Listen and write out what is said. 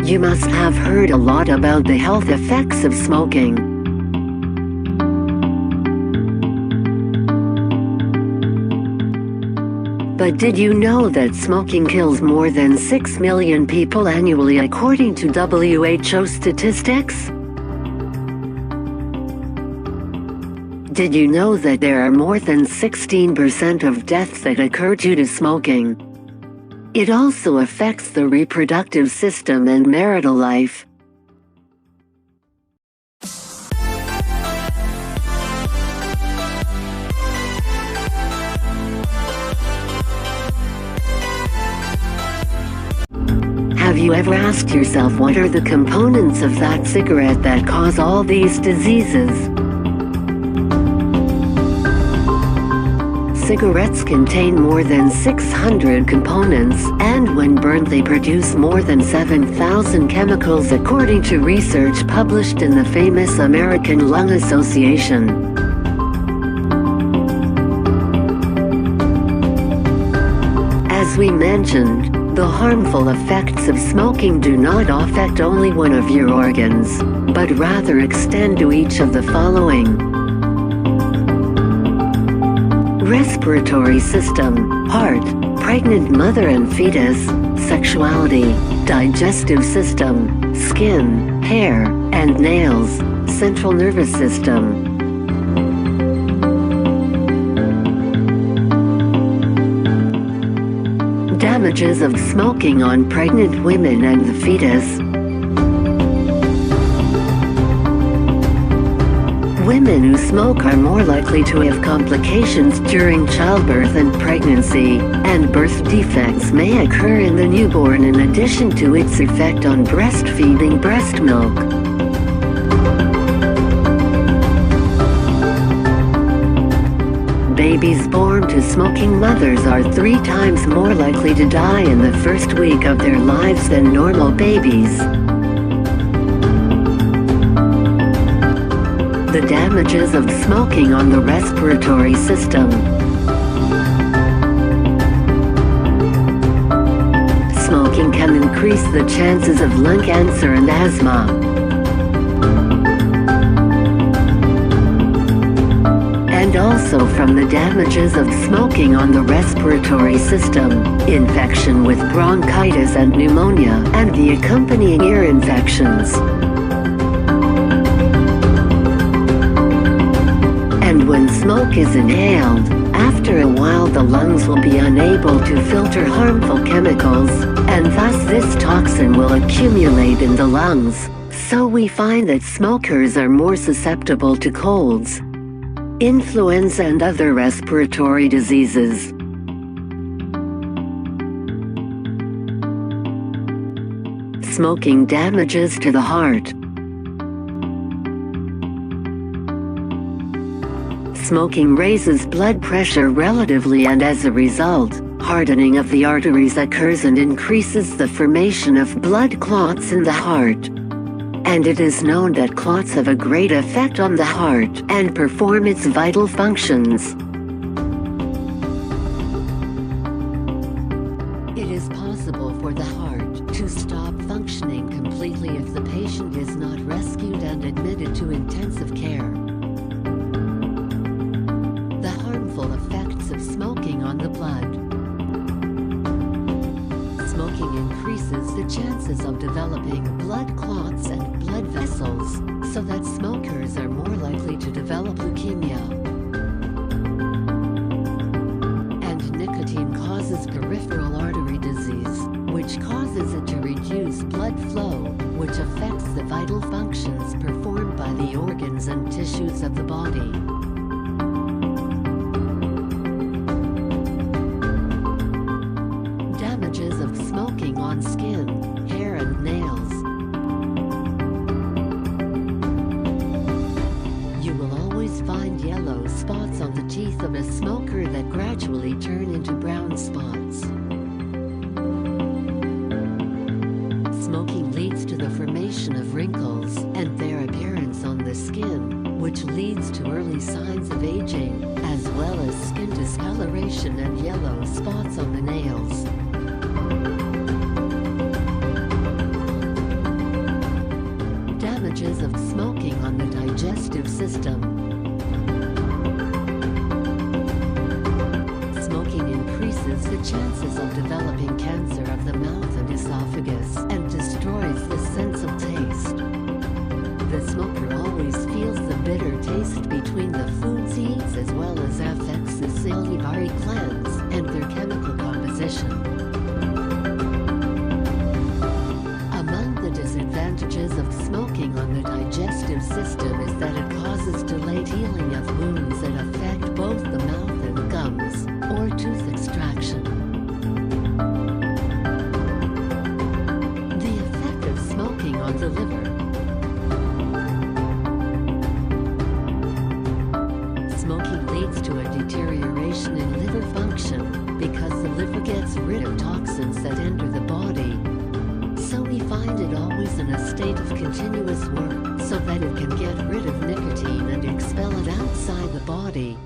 You must have heard a lot about the health effects of smoking. But did you know that smoking kills more than 6 million people annually according to WHO statistics? Did you know that there are more than 16% of deaths that occur due to smoking? It also affects the reproductive system and marital life. Have you ever asked yourself what are the components of that cigarette that cause all these diseases? Cigarettes contain more than 600 components, and when burned they produce more than 7,000 chemicals according to research published in the famous American Lung Association. As we mentioned, the harmful effects of smoking do not affect only one of your organs, but rather extend to each of the following: respiratory system, heart, pregnant mother and fetus, sexuality, digestive system, skin, hair, and nails, central nervous system. Damages of smoking on pregnant women and the fetus. Women who smoke are more likely to have complications during childbirth and pregnancy, and birth defects may occur in the newborn in addition to its effect on breastfeeding breast milk. Babies born to smoking mothers are 3 times more likely to die in the first week of their lives than normal babies. The damages of smoking on the respiratory system. Smoking can increase the chances of lung cancer and asthma. And also from the damages of smoking on the respiratory system, infection with bronchitis and pneumonia, and the accompanying ear infections. And when smoke is inhaled, after a while the lungs will be unable to filter harmful chemicals, and thus this toxin will accumulate in the lungs. So we find that smokers are more susceptible to colds, influenza and other respiratory diseases. Smoking damages to the heart. Smoking raises blood pressure relatively, and as a result, hardening of the arteries occurs and increases the formation of blood clots in the heart. And it is known that clots have a great effect on the heart and perform its vital functions. It is possible for the heart to stop functioning completely if the patient is not rescued and admitted to intensive care. The harmful effects of smoking on the blood. Smoking increases the chances of developing blood clots and blood vessels, so that smokers are more likely to develop leukemia. And nicotine causes peripheral artery disease, which causes it to reduce blood flow, which affects the vital functions performed by the organs and tissues of the body. Damages of smoking on skin, hair and nails. You will always find yellow spots on the teeth of a smoker that gradually turn into brown spots. Smoking leads to the formation of wrinkles and their appearance on the skin, which leads to early signs of aging, as well as skin discoloration and yellow spots on the nails. disadvantages of smoking on the digestive system. Smoking increases the chances of developing cancer of the mouth and esophagus and destroys the sense of taste. The smoker always feels the bitter taste between the foods he eats, as well as affects the salivary glands and their chemical composition. Among the disadvantages of smoking on the digestive system is that it causes delayed healing of wounds that affect both the mouth and gums, or tooth extraction. The effect of smoking on the liver. Smoking leads to a deterioration in liver function because the liver gets rid of toxins that enter the body. So we find it always in a state of continuous work so that it can get rid of nicotine and expel it outside the body.